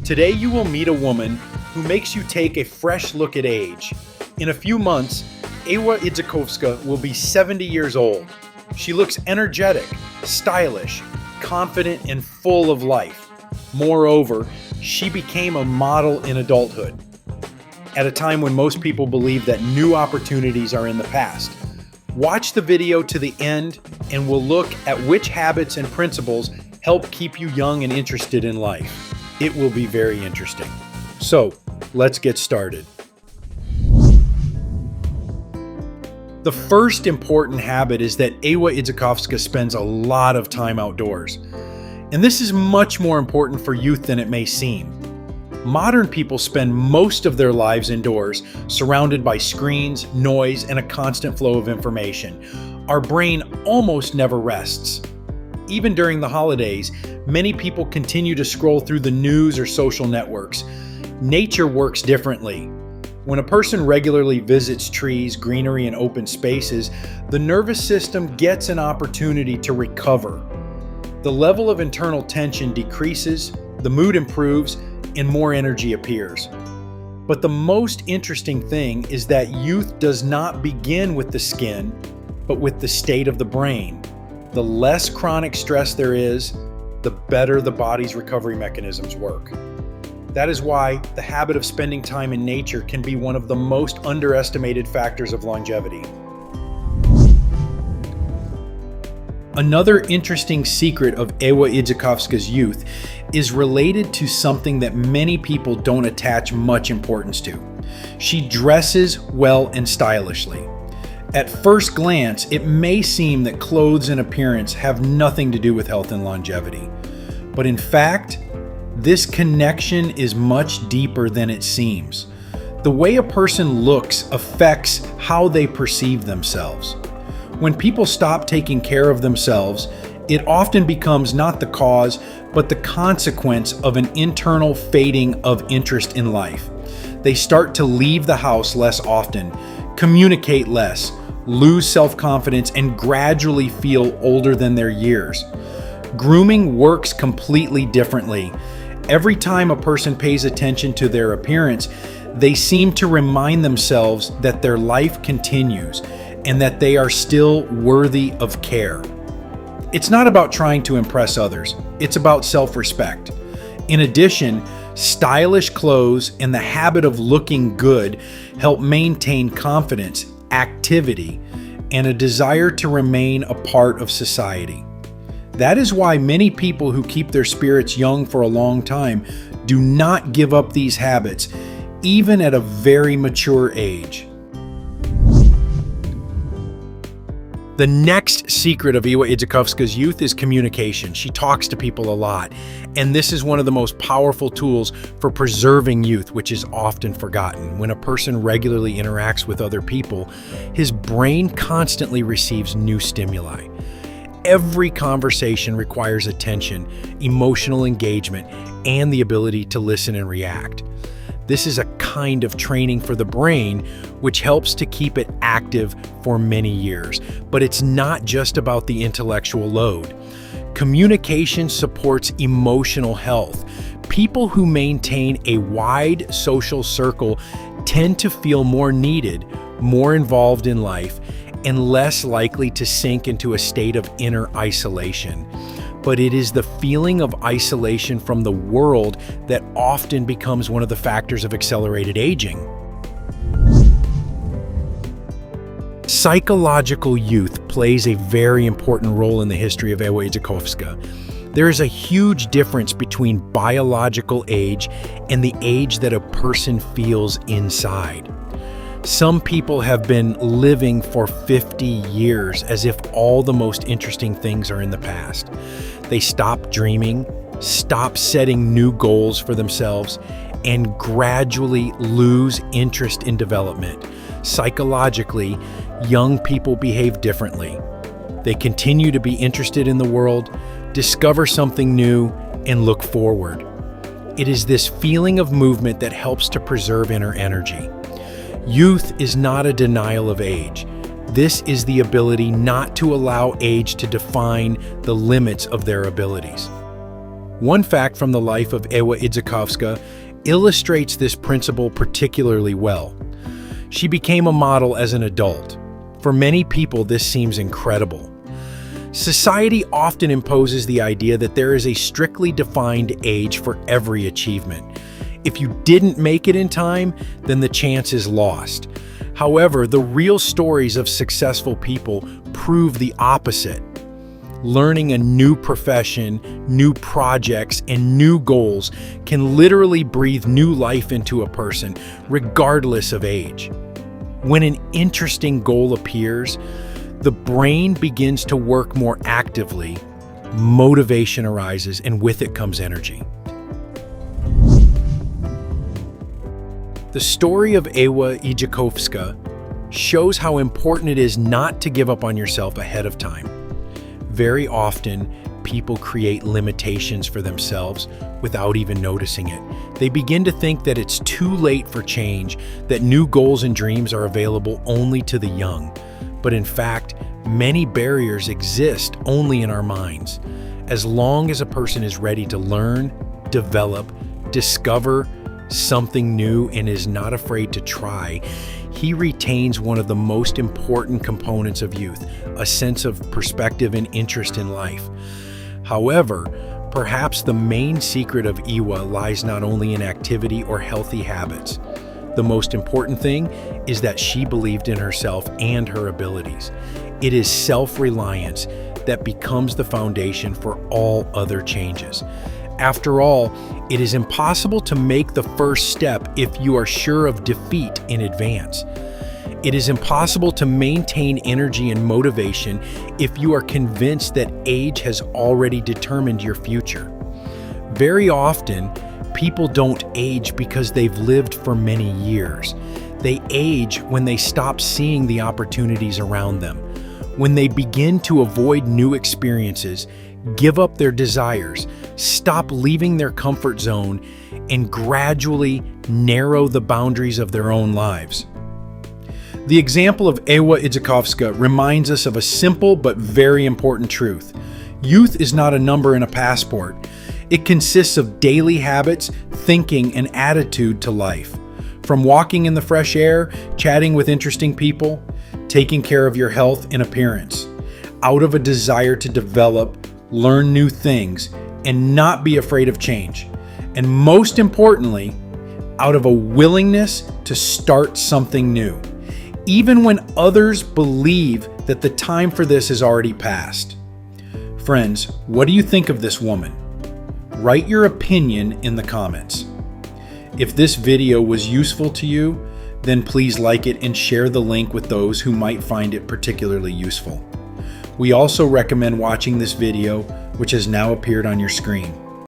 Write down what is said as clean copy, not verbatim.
Today you will meet a woman who makes you take a fresh look at age. In a few months, Ewa Idzikowska will be 70 years old. She looks energetic, stylish, confident, and full of life. Moreover, she became a model in adulthood, at a time when most people believe that new opportunities are in the past. Watch the video to the end and we'll look at which habits and principles help keep you young and interested in life. It will be very interesting. So, let's get started. The first important habit is that Ewa Idzikowska spends a lot of time outdoors. And this is much more important for youth than it may seem. Modern people spend most of their lives indoors, surrounded by screens, noise, and a constant flow of information. Our brain almost never rests. Even during the holidays, many people continue to scroll through the news or social networks. Nature works differently. When a person regularly visits trees, greenery, and open spaces, the nervous system gets an opportunity to recover. The level of internal tension decreases, the mood improves, and more energy appears. But the most interesting thing is that youth does not begin with the skin, but with the state of the brain. The less chronic stress there is, the better the body's recovery mechanisms work. That is why the habit of spending time in nature can be one of the most underestimated factors of longevity. Another interesting secret of Ewa Idzikowska's youth is related to something that many people don't attach much importance to. She dresses well and stylishly. At first glance, it may seem that clothes and appearance have nothing to do with health and longevity. But in fact, this connection is much deeper than it seems. The way a person looks affects how they perceive themselves. When people stop taking care of themselves, it often becomes not the cause, but the consequence of an internal fading of interest in life. They start to leave the house less often, communicate less, lose self-confidence, and gradually feel older than their years. Grooming works completely differently. Every time a person pays attention to their appearance, they seem to remind themselves that their life continues and that they are still worthy of care. It's not about trying to impress others, it's about self-respect. In addition, stylish clothes and the habit of looking good help maintain confidence, activity, and a desire to remain a part of society. That is why many people who keep their spirits young for a long time do not give up these habits, even at a very mature age. The next secret of Ewa Idzikowska's youth is communication. She talks to people a lot, and this is one of the most powerful tools for preserving youth, which is often forgotten. When a person regularly interacts with other people, his brain constantly receives new stimuli. Every conversation requires attention, emotional engagement, and the ability to listen and react. This is a kind of training for the brain, which helps to keep it active for many years. But it's not just about the intellectual load. Communication supports emotional health. People who maintain a wide social circle tend to feel more needed, more involved in life, and less likely to sink into a state of inner isolation. But it is the feeling of isolation from the world that often becomes one of the factors of accelerated aging. Psychological youth plays a very important role in the history of Ewa Idzikowska. There is a huge difference between biological age and the age that a person feels inside. Some people have been living for 50 years as if all the most interesting things are in the past. They stop dreaming, stop setting new goals for themselves, and gradually lose interest in development. Psychologically, young people behave differently. They continue to be interested in the world, discover something new, and look forward. It is this feeling of movement that helps to preserve inner energy. Youth is not a denial of age. This is the ability not to allow age to define the limits of their abilities. One fact from the life of Ewa Idzikowska illustrates this principle particularly well. She became a model as an adult. For many people, this seems incredible. Society often imposes the idea that there is a strictly defined age for every achievement. If you didn't make it in time, then the chance is lost. However, the real stories of successful people prove the opposite. Learning a new profession, new projects, and new goals can literally breathe new life into a person, regardless of age. When an interesting goal appears, the brain begins to work more actively, motivation arises, and with it comes energy. The story of Ewa Idzikowska shows how important it is not to give up on yourself ahead of time. Very often, people create limitations for themselves without even noticing it. They begin to think that it's too late for change, that new goals and dreams are available only to the young. But in fact, many barriers exist only in our minds. As long as a person is ready to learn, develop, discover something new, and is not afraid to try, he retains one of the most important components of youth, a sense of perspective and interest in life. However, perhaps the main secret of Ewa lies not only in activity or healthy habits. The most important thing is that she believed in herself and her abilities. It is self-reliance that becomes the foundation for all other changes. After all, it is impossible to make the first step if you are sure of defeat in advance. It is impossible to maintain energy and motivation if you are convinced that age has already determined your future. Very often, people don't age because they've lived for many years. They age when they stop seeing the opportunities around them, when they begin to avoid new experiences, give up their desires, stop leaving their comfort zone, and gradually narrow the boundaries of their own lives. The example of Ewa Idzikowska reminds us of a simple but very important truth. Youth is not a number in a passport. It consists of daily habits, thinking, and attitude to life. From walking in the fresh air, chatting with interesting people, taking care of your health and appearance, out of a desire to develop, learn new things, and not be afraid of change. And most importantly, out of a willingness to start something new, even when others believe that the time for this is already past. Friends, what do you think of this woman? Write your opinion in the comments. If this video was useful to you, then please like it and share the link with those who might find it particularly useful. We also recommend watching this video, which has now appeared on your screen.